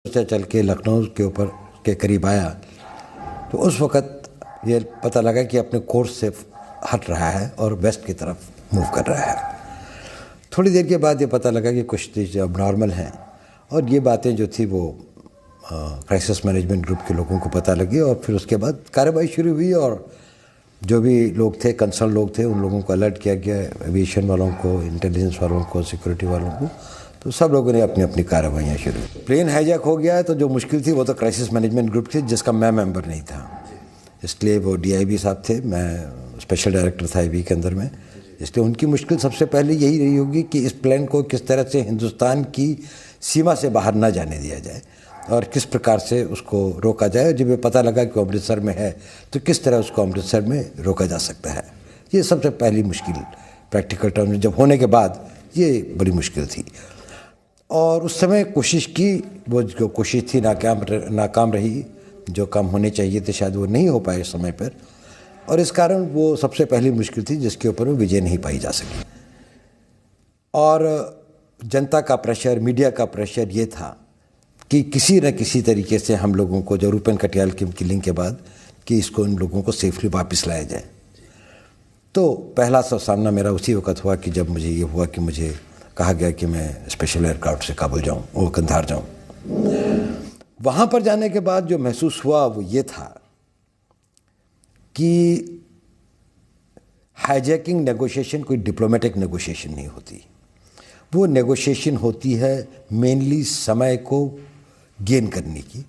से चल के लखनऊ के ऊपर के करीब आया तो उस वक़्त ये पता लगा कि अपने कोर्स से हट रहा है और वेस्ट की तरफ मूव कर रहा है। थोड़ी देर के बाद ये पता लगा कि कुछ चीज़ें अब नॉर्मल हैं और ये बातें जो थी वो क्राइसिस मैनेजमेंट ग्रुप के लोगों को पता लगी और फिर उसके बाद कार्रवाई शुरू हुई और जो भी लोग थे, कंसर्न लोग थे, उन लोगों को अलर्ट किया गया, एविएशन वालों को, इंटेलिजेंस वालों को, सिक्योरिटी वालों को। तो सब लोगों ने अपनी अपनी कार्रवाइयाँ शुरू की। प्लेन हाईजैक हो गया है तो जो मुश्किल थी वो तो क्राइसिस मैनेजमेंट ग्रुप थी जिसका मैं मेंबर नहीं था, इसलिए वो DIB साहब थे, मैं स्पेशल डायरेक्टर था IB के अंदर में। इसलिए उनकी मुश्किल सबसे पहले यही रही होगी कि इस प्लेन को किस तरह से हिंदुस्तान की सीमा से बाहर ना जाने दिया जाए और किस प्रकार से उसको रोका जाए। जब ये पता लगा कि अमृतसर में है तो किस तरह उसको अमृतसर में रोका जा सकता है, ये सबसे पहली मुश्किल प्रैक्टिकल टर्म में जब होने के बाद ये बड़ी मुश्किल थी। और उस समय कोशिश की, वो जो कोशिश थी नाकाम रही। जो काम होने चाहिए थे शायद वो नहीं हो पाए उस समय पर और इस कारण वो सबसे पहली मुश्किल थी जिसके ऊपर में विजय नहीं पाई जा सकी। और जनता का प्रेशर, मीडिया का प्रेशर ये था कि किसी न किसी तरीके से हम लोगों को, जो रूपेन कटियाल की किलिंग के बाद, कि इसको इन लोगों को सेफली वापस लाया जाए। तो पहला सामना मेरा उसी वक्त हुआ कि जब मुझे ये हुआ कि मुझे कहा गया कि मैं स्पेशल एयरक्राफ्ट से काबुल जाऊँ, वो कंधार जाऊँ। वहाँ पर जाने के बाद जो महसूस हुआ वो ये था कि हाईजैकिंग नेगोशिएशन कोई डिप्लोमेटिक नेगोशिएशन नहीं होती। वो नेगोशिएशन होती है मेनली समय को गेन करने की,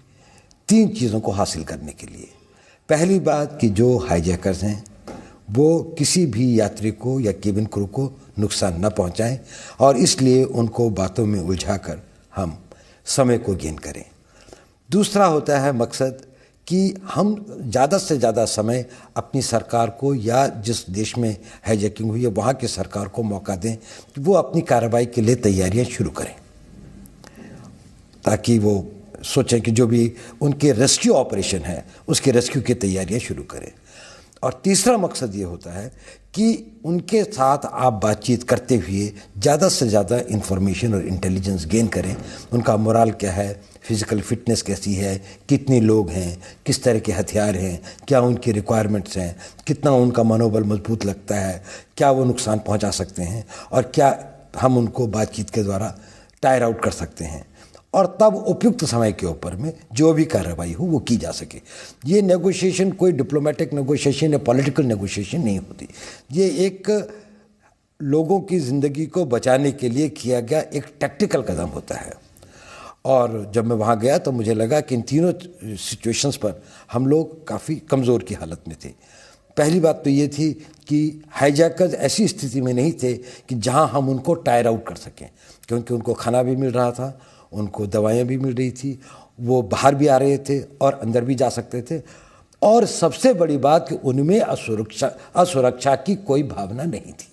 3 चीज़ों को हासिल करने के लिए। पहली बात कि जो हाईजैकर्स हैं वो किसी भी यात्री को या केबिन क्रू को नुकसान न पहुंचाएं और इसलिए उनको बातों में उलझाकर हम समय को गेन करें। दूसरा होता है मकसद कि हम ज़्यादा से ज़्यादा समय अपनी सरकार को या जिस देश में हाईजैकिंग हुई है वहाँ की सरकार को मौका दें कि वो अपनी कार्रवाई के लिए तैयारियां शुरू करें, ताकि वो सोचें कि जो भी उनके रेस्क्यू ऑपरेशन है उसके रेस्क्यू की तैयारियां शुरू करें। और तीसरा मकसद ये होता है कि उनके साथ आप बातचीत करते हुए ज़्यादा से ज़्यादा इंफॉर्मेशन और इंटेलिजेंस गेन करें। उनका मोराल क्या है, फिज़िकल फिटनेस कैसी है, कितने लोग हैं, किस तरह के हथियार हैं, क्या उनकी रिक्वायरमेंट्स हैं, कितना उनका मनोबल मजबूत लगता है, क्या वो नुकसान पहुंचा सकते हैं और क्या हम उनको बातचीत के द्वारा टायर आउट कर सकते हैं और तब उपयुक्त समय के ऊपर में जो भी कार्रवाई हो वो की जा सके। ये नेगोशिएशन कोई डिप्लोमेटिक नेगोशिएशन या पॉलिटिकल नेगोशिएशन नहीं होती। ये एक लोगों की ज़िंदगी को बचाने के लिए किया गया एक टैक्टिकल कदम होता है। और जब मैं वहाँ गया तो मुझे लगा कि इन तीनों सिचुएशंस पर हम लोग काफ़ी कमज़ोर की हालत में थे। पहली बात तो ये थी कि हाईजैकर्स ऐसी स्थिति में नहीं थे कि जहाँ हम उनको टायर आउट कर सकें, क्योंकि उनको खाना भी मिल रहा था, उनको दवाइयाँ भी मिल रही थी, वो बाहर भी आ रहे थे और अंदर भी जा सकते थे। और सबसे बड़ी बात कि उनमें असुरक्षा की कोई भावना नहीं थी।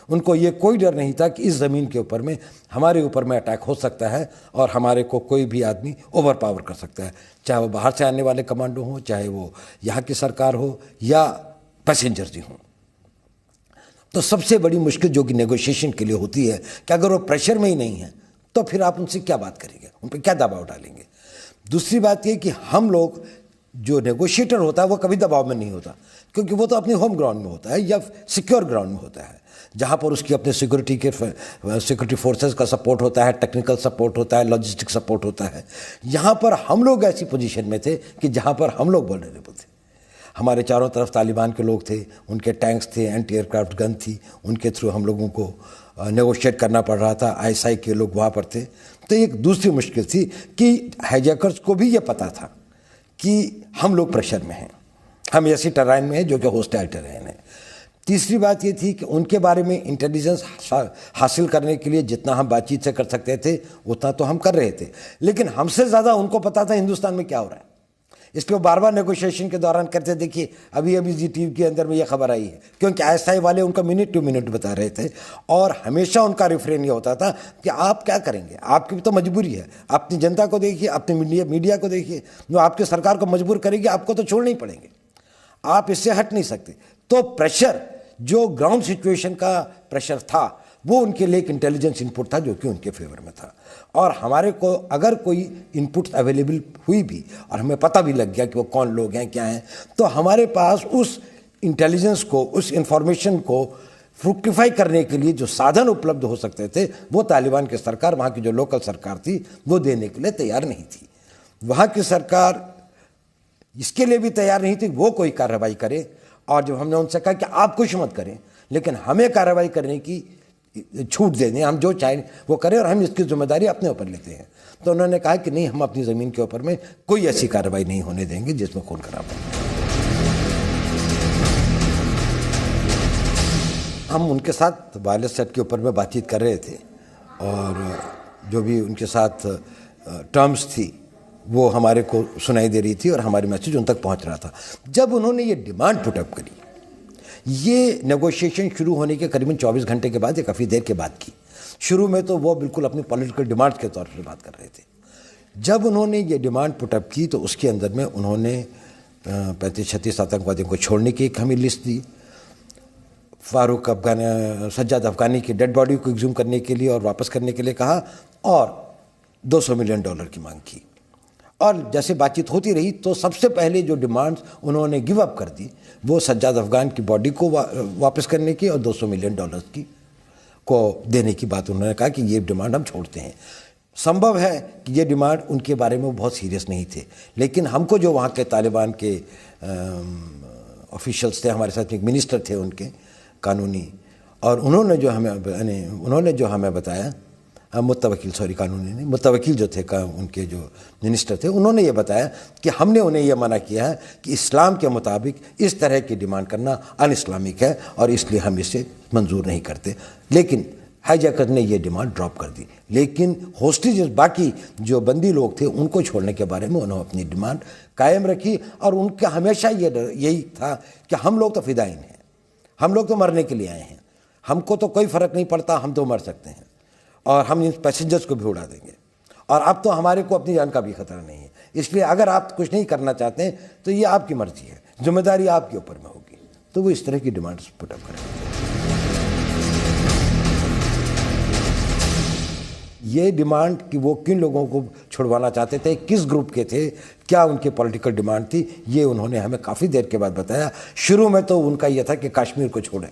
उनको ये कोई डर नहीं था कि इस ज़मीन के ऊपर में हमारे ऊपर में अटैक हो सकता है और हमारे को कोई भी आदमी ओवर पावर कर सकता है, चाहे वो बाहर से आने वाले कमांडो हों, चाहे वो यहाँ की सरकार हो या पैसेंजर्स ही हों। तो सबसे बड़ी मुश्किल जो कि नेगोशिएशन के लिए होती है कि अगर वो प्रेशर में ही नहीं है तो फिर आप उनसे क्या बात करेंगे, उन पर क्या दबाव डालेंगे। दूसरी बात ये कि हम लोग, जो नेगोशिएटर होता है वो कभी दबाव में नहीं होता, क्योंकि वो तो अपने होम ग्राउंड में होता है या सिक्योर ग्राउंड में होता है, जहाँ पर उसकी अपने सिक्योरिटी फोर्सेस का सपोर्ट होता है, टेक्निकल सपोर्ट होता है, लॉजिस्टिक सपोर्ट होता है। यहाँ पर हम लोग ऐसी पोजीशन में थे कि जहाँ पर हम लोग वल्नरेबल थे। हमारे चारों तरफ तालिबान के लोग थे, उनके टैंक्स थे, एंटी एयरक्राफ्ट गन थी, उनके थ्रू हम लोगों को नेगोशिएट करना पड़ रहा था। ISI के लोग वहाँ पर थे। तो एक दूसरी मुश्किल थी कि हाईजैकर्स को भी ये पता था कि हम लोग प्रेशर में हैं, हम ऐसी टर्राइन में हैं जो कि होस्टाइल टर्राइन है। तीसरी बात ये थी कि उनके बारे में इंटेलिजेंस हासिल करने के लिए जितना हम बातचीत से कर सकते थे उतना तो हम कर रहे थे, लेकिन हमसे ज़्यादा उनको पता था हिंदुस्तान में क्या हो रहा है। इसलिए वो बार बार नेगोशिएशन के दौरान करते, देखिए अभी जी टीवी के अंदर में ये खबर आई है, क्योंकि ISI वाले उनका मिनट टू मिनट बता रहे थे और हमेशा उनका रिफ्रेन ये होता था कि आप क्या करेंगे, आपकी भी तो मजबूरी है, अपनी जनता को देखिए, अपनी मीडिया को देखिए, जो आपकी सरकार को मजबूर करेगी आपको तो छोड़ने ही पड़ेंगे, आप इससे हट नहीं सकते। तो प्रेशर, जो ग्राउंड सिचुएशन का प्रेशर था वो उनके लिए एक इंटेलिजेंस इनपुट था जो कि उनके फेवर में था। और हमारे को अगर कोई इनपुट अवेलेबल हुई भी और हमें पता भी लग गया कि वो कौन लोग हैं क्या हैं, तो हमारे पास उस इंटेलिजेंस को, उस इंफॉर्मेशन को फ्रुक्टिफाई करने के लिए जो साधन उपलब्ध हो सकते थे वो तालिबान की सरकार, वहाँ की जो लोकल सरकार थी, वो देने के लिए तैयार नहीं थी। वहाँ की सरकार इसके लिए भी तैयार नहीं थी वो कोई कार्रवाई करे। और जब हमने उनसे कहा कि आप कुछ मत करें लेकिन हमें कार्रवाई करने की छूट दे दें, हम जो चाहें वो करें और हम इसकी जिम्मेदारी अपने ऊपर लेते हैं, तो उन्होंने कहा कि नहीं, हम अपनी ज़मीन के ऊपर में कोई ऐसी कार्रवाई नहीं होने देंगे जिसमें खून खराबा। हम उनके साथ वायरलेस सेट के ऊपर में बातचीत कर रहे थे और जो भी उनके साथ टर्म्स थी वो हमारे को सुनाई दे रही थी और हमारी मैसेज उन तक पहुंच रहा था। जब उन्होंने ये डिमांड पुटअप करी, ये नेगोशिएशन शुरू होने के करीबन 24 घंटे के बाद या काफ़ी देर के बाद की, शुरू में तो वो बिल्कुल अपनी पॉलिटिकल डिमांड्स के तौर पर बात कर रहे थे। जब उन्होंने ये डिमांड पुटअप की तो उसके अंदर में उन्होंने 35-36 आतंकवादियों को छोड़ने की एक हमें लिस्ट दी, फारूक अफगानी, सज्जाद अफगानी की डेड बॉडी को एक्सह्यूम करने के लिए और वापस करने के लिए कहा और $200 मिलियन की मांग की। और जैसे बातचीत होती रही तो सबसे पहले जो डिमांड्स उन्होंने गिव अप कर दी वो सज्जाद अफगान की बॉडी को वापस करने की और $200 मिलियन की को देने की बात उन्होंने कहा कि ये डिमांड हम छोड़ते हैं। संभव है कि ये डिमांड उनके बारे में वो बहुत सीरियस नहीं थे, लेकिन हमको जो वहाँ के तालिबान के ऑफिशियल्स थे, हमारे साथ एक मिनिस्टर थे उनके कानूनी, और उन्होंने जो हमें बताया, मुत्तवकील जो थे उनके जो मिनिस्टर थे, उन्होंने ये बताया कि हमने उन्हें यह मना किया है कि इस्लाम के मुताबिक इस तरह की डिमांड करना अन इस्लामिक है और इसलिए हम इसे मंजूर नहीं करते। लेकिन हाईजैकर ने ये डिमांड ड्रॉप कर दी। लेकिन होस्टेजेस, बाकी जो बंदी लोग थे, उनको छोड़ने के बारे में उन्होंने अपनी डिमांड कायम रखी और उनका हमेशा यही था कि हम लोग तो फिदाइन हैं, हम लोग तो मरने के लिए आए हैं, हमको तो कोई फ़र्क नहीं पड़ता, हम तो मर सकते हैं और हम इन पैसेंजर्स को भी उड़ा देंगे और अब तो हमारे को अपनी जान का भी खतरा नहीं है, इसलिए अगर आप कुछ नहीं करना चाहते हैं तो ये आपकी मर्जी है, जिम्मेदारी आपके ऊपर में होगी। तो वो इस तरह की डिमांड्स पुटअप करेंगे। ये डिमांड कि वो किन लोगों को छुड़वाना चाहते थे, किस ग्रुप के थे, क्या उनकी पॉलिटिकल डिमांड थी, ये उन्होंने हमें काफ़ी देर के बाद बताया। शुरू में तो उनका यह था कि कश्मीर को छोड़ें,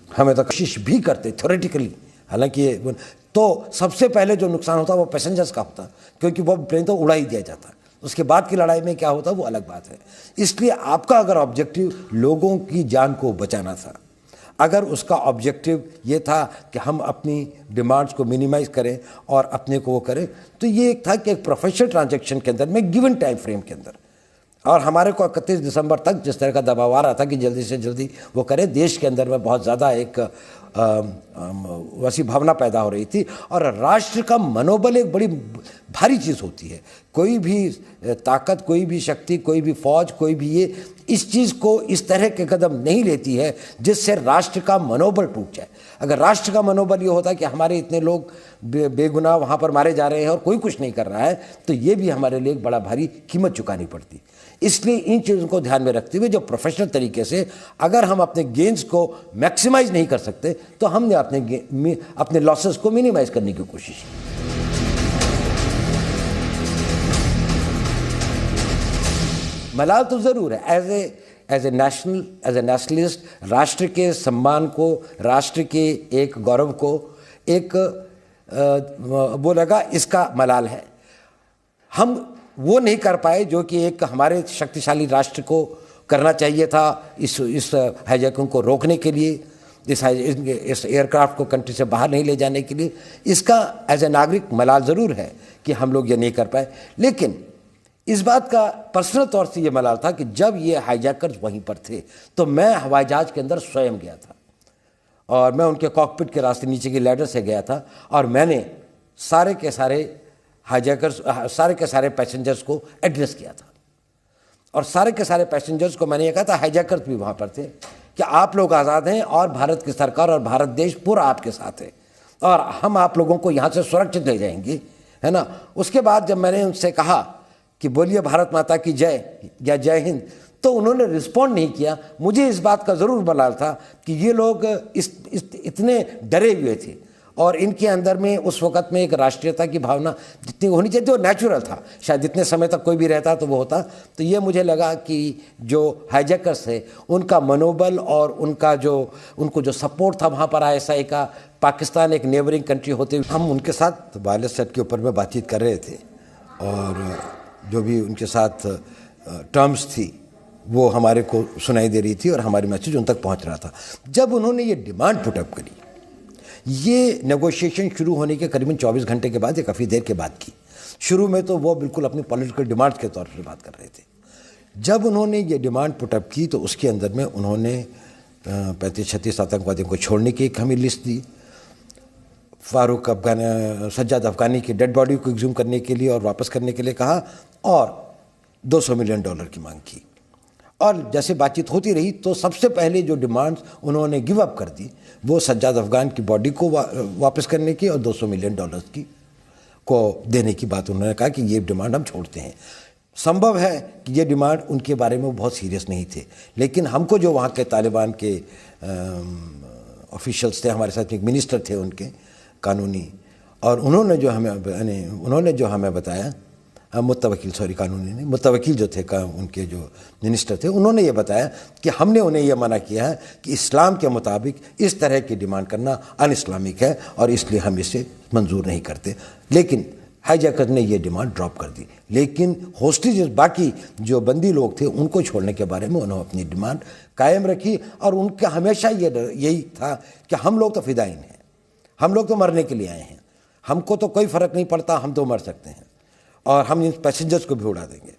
हमें तो कोशिश भी करते थ्योरेटिकली, हालांकि तो सबसे पहले जो नुकसान होता वो पैसेंजर्स का होता, क्योंकि वो प्लेन तो उड़ा ही दिया जाता, उसके बाद की लड़ाई में क्या होता वो अलग बात है। इसलिए आपका अगर ऑब्जेक्टिव लोगों की जान को बचाना था, अगर उसका ऑब्जेक्टिव ये था कि हम अपनी डिमांड्स को मिनिमाइज करें और अपने को वो करें, तो ये एक था कि एक प्रोफेशनल ट्रांजैक्शन के अंदर में गिवन टाइम फ्रेम के अंदर, और हमारे को 31 दिसंबर तक जिस तरह का दबाव आ रहा था कि जल्दी से जल्दी वो करें, देश के अंदर में बहुत ज़्यादा एक वैसी भावना पैदा हो रही थी। और राष्ट्र का मनोबल एक बड़ी भारी चीज़ होती है, कोई भी ताकत, कोई भी शक्ति, कोई भी फौज, कोई भी ये इस चीज़ को इस तरह के कदम नहीं लेती है जिससे राष्ट्र का मनोबल टूट जाए। अगर राष्ट्र का मनोबल ये होता कि हमारे इतने लोग बेगुनाह वहाँ पर मारे जा रहे हैं और कोई कुछ नहीं कर रहा है, तो ये भी हमारे लिए एक बड़ा भारी कीमत चुकानी पड़ती। इसलिए इन चीज़ों को ध्यान में रखते हुए जो प्रोफेशनल तरीके से अगर हम अपने गेन्स को मैक्सिमाइज नहीं कर सकते तो हमने अपने लॉसेस को मिनिमाइज करने की कोशिश की। मलाल तो ज़रूर है, एज ए नेशनलिस्ट, राष्ट्र के सम्मान को, राष्ट्र के एक गौरव को एक वो लगा, इसका मलाल है। हम वो नहीं कर पाए जो कि एक हमारे शक्तिशाली राष्ट्र को करना चाहिए था इस हाईजैकिंग को रोकने के लिए, इस एयरक्राफ्ट को कंट्री से बाहर नहीं ले जाने के लिए। इसका एज ए नागरिक मलाल ज़रूर है कि हम लोग ये नहीं कर पाए। लेकिन इस बात का पर्सनल तौर से ये मलाल था कि जब ये हाईजैकर्स वहीं पर थे तो मैं हवाई जहाज़ के अंदर स्वयं गया था और मैं उनके कॉकपिट के रास्ते नीचे की लैडर से गया था और मैंने सारे के सारे हाईजैकर्स, सारे के सारे पैसेंजर्स को एड्रेस किया था। और सारे के सारे पैसेंजर्स को मैंने ये कहा था, हाईजैकर्स भी वहाँ पर थे, कि आप लोग आज़ाद हैं और भारत की सरकार और भारत देश पूरा आपके साथ है और हम आप लोगों को यहाँ से सुरक्षित ले जाएंगे, है ना। उसके बाद जब मैंने उनसे कहा कि बोलिए भारत माता की जय या जय हिंद, तो उन्होंने रिस्पॉन्ड नहीं किया। मुझे इस बात का ज़रूर मलाल था कि ये लोग इतने डरे हुए थे और इनके अंदर में उस वक़्त में एक राष्ट्रीयता की भावना जितनी होनी चाहिए, तो नेचुरल था, शायद इतने समय तक कोई भी रहता तो वो होता। तो ये मुझे लगा कि जो हाईजैकर्स थे उनका मनोबल और उनको जो सपोर्ट था वहाँ पर ISI का, पाकिस्तान एक नेबरिंग कंट्री होते हुए, हम उनके साथ वायरलेस सेट के ऊपर में बातचीत कर रहे थे और जो भी उनके साथ टर्म्स थी वो हमारे को सुनाई दे रही थी और हमारी मैसेज उन तक पहुंच रहा था। जब उन्होंने ये डिमांड पुटअप करी, ये नेगोशिएशन शुरू होने के करीबन 24 घंटे के बाद या काफ़ी देर के बाद की, शुरू में तो वो बिल्कुल अपनी पॉलिटिकल डिमांड्स के तौर पर बात कर रहे थे। जब उन्होंने ये डिमांड पुटअप की तो उसके अंदर में उन्होंने 35-36 आतंकवादियों को छोड़ने की एक हमें लिस्ट दी, फारूक अफगानी, सज्जाद अफगानी की डेड बॉडी को एक्सह्यूम करने के लिए और वापस करने के लिए कहा और $200 मिलियन की मांग की। और जैसे बातचीत होती रही तो सबसे पहले जो डिमांड्स उन्होंने गिव अप कर दी वो सज्जाद अफगान की बॉडी को वापस करने की और $200 मिलियन की को देने की बात उन्होंने कहा कि ये डिमांड हम छोड़ते हैं। संभव है कि ये डिमांड उनके बारे में बहुत सीरियस नहीं थे, लेकिन हमको जो वहाँ के तालिबान के ऑफिशियल्स थे, हमारे साथ एक मिनिस्टर थे उनके कानूनी, और उन्होंने जो हमें बताया, मुत्तवकील कानूनी नहीं, मुत्तवकील जो थे उनके जो मिनिस्टर थे, उन्होंने ये बताया कि हमने उन्हें यह मना किया है कि इस्लाम के मुताबिक इस तरह की डिमांड करना अन इस्लामिक है और इसलिए हम इसे मंजूर नहीं करते। लेकिन हाईजैकर ने ये डिमांड ड्रॉप कर दी, लेकिन होस्टेजेस, बाकी जो बंदी लोग थे, उनको छोड़ने के बारे में उन्होंने अपनी डिमांड कायम रखी और उनका हमेशा यही था कि हम लोग तो फिदाइन हैं, हम लोग तो मरने के लिए आए हैं, हमको तो कोई फ़र्क नहीं पड़ता, हम तो मर सकते हैं और हम इन पैसेंजर्स को भी उड़ा देंगे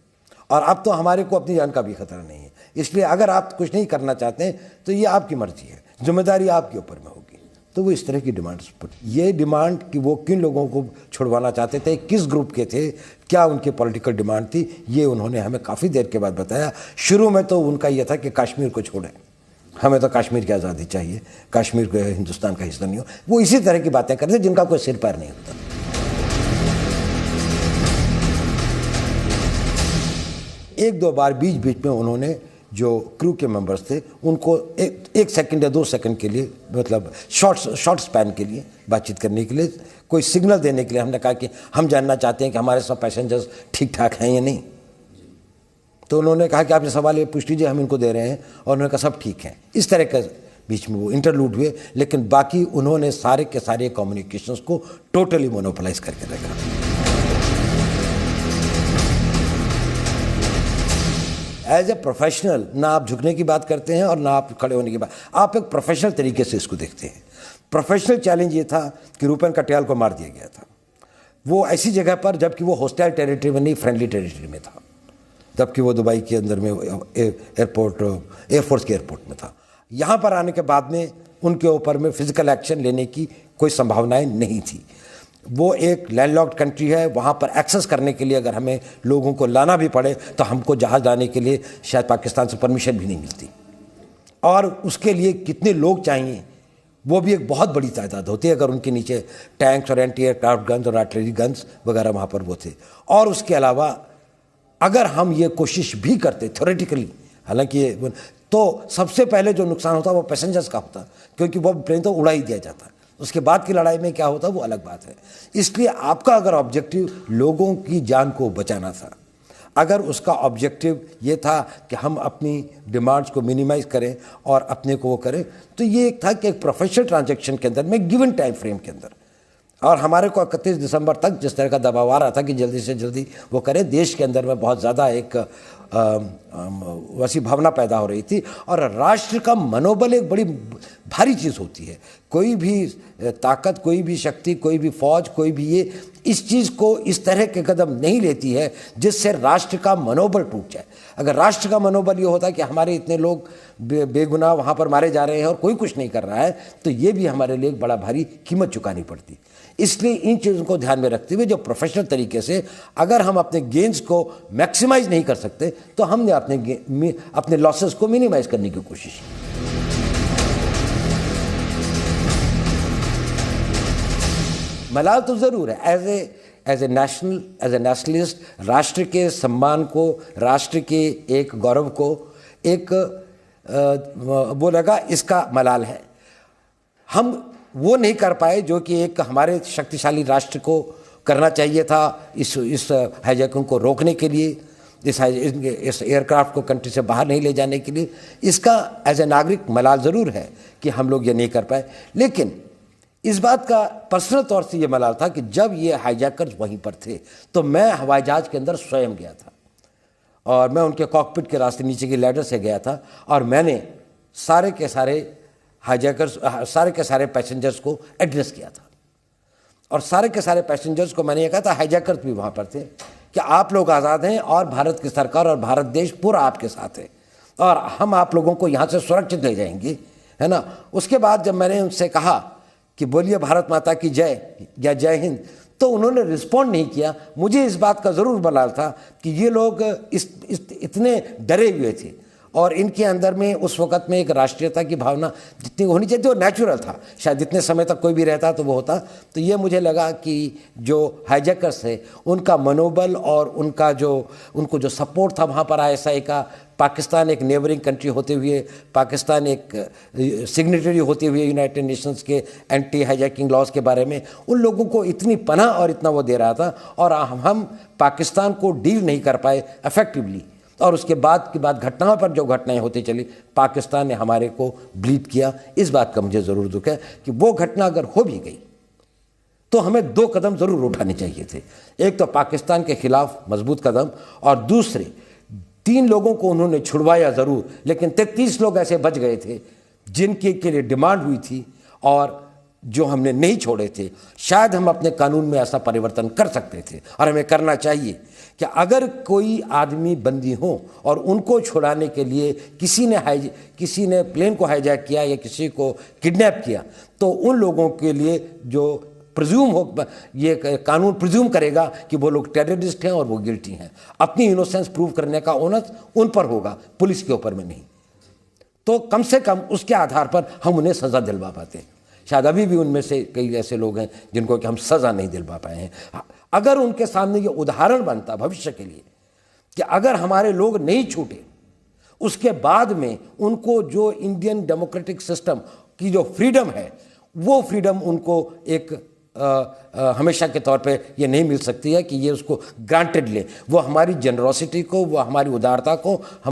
और अब तो हमारे को अपनी जान का भी खतरा नहीं है, इसलिए अगर आप कुछ नहीं करना चाहते हैं तो ये आपकी मर्जी है, जिम्मेदारी आपके ऊपर में होगी। तो वो इस तरह की डिमांड्स पर, ये डिमांड कि वो किन लोगों को छुड़वाना चाहते थे, किस ग्रुप के थे, क्या उनकी पॉलिटिकल डिमांड थी, ये उन्होंने हमें काफ़ी देर के बाद बताया। शुरू में तो उनका यह था कि कश्मीर को छोड़ें, हमें तो कश्मीर की आज़ादी चाहिए, कश्मीर को हिंदुस्तान का हिस्सा नहीं हो, वो इसी तरह की बातें करते जिनका कोई सिर पैर नहीं होता। एक दो बार बीच में उन्होंने जो क्रू के मेंबर्स थे उनको एक सेकंड या 2 सेकंड के लिए, मतलब शॉर्ट स्पैन के लिए बातचीत करने के लिए, कोई सिग्नल देने के लिए हमने कहा कि हम जानना चाहते हैं कि हमारे सब पैसेंजर्स ठीक ठाक हैं या नहीं। तो उन्होंने कहा कि आप ये सवाल ये पूछ लीजिए, हम इनको दे रहे हैं, और उन्होंने कहा सब ठीक है। इस तरह के बीच में वो इंटरलूड हुए, लेकिन बाकी उन्होंने सारे के सारे कम्युनिकेशंस को टोटली मोनोपोलाइज करके रखा। एज ए प्रोफेशनल, ना आप झुकने की बात करते हैं और ना आप खड़े होने की बात, आप एक प्रोफेशनल तरीके से इसको देखते हैं। प्रोफेशनल चैलेंज ये था कि रूपेन कटियाल को मार दिया गया था, वो ऐसी जगह पर जबकि वो हॉस्टाइल टेरिटरी में नहीं, फ्रेंडली टेरिटरी में था, जबकि वो दुबई के अंदर में एयरफोर्स के एयरपोर्ट में था। यहाँ पर आने के बाद में उनके ऊपर में फिजिकल एक्शन लेने की कोई संभावनाएं नहीं थी। वो एक लैंडलॉक्ड कंट्री है, वहाँ पर एक्सेस करने के लिए अगर हमें लोगों को लाना भी पड़े तो हमको जहाज़ लाने के लिए शायद पाकिस्तान से परमिशन भी नहीं मिलती, और उसके लिए कितने लोग चाहिए वो भी एक बहुत बड़ी तादाद होती है अगर उनके नीचे टैंक्स और एंटी एयरक्राफ्ट गन्स और आर्टिलरी गन्स वगैरह वहाँ पर वो थे। और उसके अलावा अगर हम ये कोशिश भी करते थ्योरेटिकली, हालांकि तो सबसे पहले जो नुकसान होता वो पैसेंजर्स का होता, क्योंकि वो प्लेन तो उड़ा ही दिया जाता, उसके बाद की लड़ाई में क्या होता वो अलग बात है। इसलिए आपका अगर ऑब्जेक्टिव लोगों की जान को बचाना था, अगर उसका ऑब्जेक्टिव ये था कि हम अपनी डिमांड्स को मिनिमाइज़ करें और अपने को वो करें, तो ये एक था कि एक प्रोफेशनल ट्रांजैक्शन के अंदर में गिवन टाइम फ्रेम के अंदर, और हमारे को 31 दिसंबर तक जिस तरह का दबाव आ रहा था कि जल्दी से जल्दी वो करें, देश के अंदर में बहुत ज़्यादा एक वैसी भावना पैदा हो रही थी। और राष्ट्र का मनोबल एक बड़ी भारी चीज़ होती है, कोई भी ताकत, कोई भी शक्ति, कोई भी फौज, कोई भी ये इस चीज़ को इस तरह के कदम नहीं लेती है जिससे राष्ट्र का मनोबल टूट जाए। अगर राष्ट्र का मनोबल ये होता कि हमारे इतने लोग बेगुनाह वहाँ पर मारे जा रहे हैं और कोई कुछ नहीं कर रहा है, तो ये भी हमारे लिए एक बड़ा भारी कीमत चुकानी पड़ती। इसलिए इन चीज़ों को ध्यान में रखते हुए जो प्रोफेशनल तरीके से अगर हम अपने गेन्स को मैक्सिमाइज नहीं कर सकते तो हमने अपने लॉसेस को मिनिमाइज करने की कोशिश की। मलाल तो ज़रूर है, एज ए नेशनलिस्ट, राष्ट्र के सम्मान को, राष्ट्र के एक गौरव को एक वो लगा, इसका मलाल है। हम वो नहीं कर पाए जो कि एक हमारे शक्तिशाली राष्ट्र को करना चाहिए था इस हाईजैकिंग को रोकने के लिए, इस एयरक्राफ्ट को कंट्री से बाहर नहीं ले जाने के लिए। इसका एज ए नागरिक मलाल ज़रूर है कि हम लोग ये नहीं कर पाए, लेकिन इस बात का पर्सनल तौर से ये मलाल था कि जब ये हाईजैकर्स वहीं पर थे तो मैं हवाई जहाज़ के अंदर स्वयं गया था और मैं उनके कॉकपिट के रास्ते नीचे की लैडर से गया था और मैंने सारे के सारे हाईजैकर्स, सारे के सारे पैसेंजर्स को एड्रेस किया था और सारे के सारे पैसेंजर्स को मैंने ये कहा था, हाईजैकर्स भी वहाँ पर थे, कि आप लोग आज़ाद हैं और भारत की सरकार और भारत देश पूरा आपके साथ है और हम आप लोगों को यहाँ से सुरक्षित ले जाएंगे, है ना। उसके बाद जब मैंने उनसे कहा कि बोलिए भारत माता की जय या जय हिंद, तो उन्होंने रिस्पॉन्ड नहीं किया। मुझे इस बात का ज़रूर मलाल था कि ये लोग इतने डरे हुए थे और इनके अंदर में उस वक़्त में एक राष्ट्रीयता की भावना जितनी होनी चाहिए थी वो नेचुरल था, शायद जितने समय तक कोई भी रहता तो वो होता। तो ये मुझे लगा कि जो हाईजैकर्स है उनका मनोबल और उनको जो सपोर्ट था वहाँ पर ISI का, पाकिस्तान एक नेबरिंग कंट्री होते हुए, पाकिस्तान एक सिग्नेटरी होते हुए यूनाइटेड नेशंस के एंटी हाईजैकिंग लॉज के बारे में, उन लोगों को इतनी पनाह और इतना वो दे रहा था और हम पाकिस्तान को डील नहीं कर पाए इफेक्टिवली। और उसके बाद की बात घटनाओं पर जो घटनाएं होती चली, पाकिस्तान ने हमारे को ब्लीड किया। इस बात का मुझे ज़रूर दुख है कि वो घटना अगर हो भी गई तो हमें 2 कदम ज़रूर उठाने चाहिए थे। एक तो पाकिस्तान के खिलाफ मजबूत कदम और दूसरे 3 लोगों को उन्होंने छुड़वाया ज़रूर, लेकिन 33 लोग ऐसे बच गए थे जिनके के लिए डिमांड हुई थी और जो हमने नहीं छोड़े थे। शायद हम अपने कानून में ऐसा परिवर्तन कर सकते थे और हमें करना चाहिए कि अगर कोई आदमी बंदी हो और उनको छुड़ाने के लिए किसी ने प्लेन को हाईजैक किया या किसी को किडनैप किया, तो उन लोगों के लिए जो प्रिज्यूम हो, ये कानून प्रिज्यूम करेगा कि वो लोग टेररिस्ट हैं और वो गिल्टी हैं। अपनी इनोसेंस प्रूव करने का ओनस उन पर होगा, पुलिस के ऊपर में नहीं। तो कम से कम उसके आधार पर हम उन्हें सज़ा दिलवा पाते हैं। शायद अभी भी उनमें से कई ऐसे लोग हैं जिनको कि हम सज़ा नहीं दिलवा पाए हैं। अगर उनके सामने ये उदाहरण बनता भविष्य के लिए कि अगर हमारे लोग नहीं छूटे, उसके बाद में उनको जो इंडियन डेमोक्रेटिक सिस्टम की जो फ्रीडम है, वो फ्रीडम उनको एक हमेशा के तौर पे ये नहीं मिल सकती है कि ये उसको ग्रांटेड ले। वो हमारी जनरोसिटी को, वो हमारी उदारता को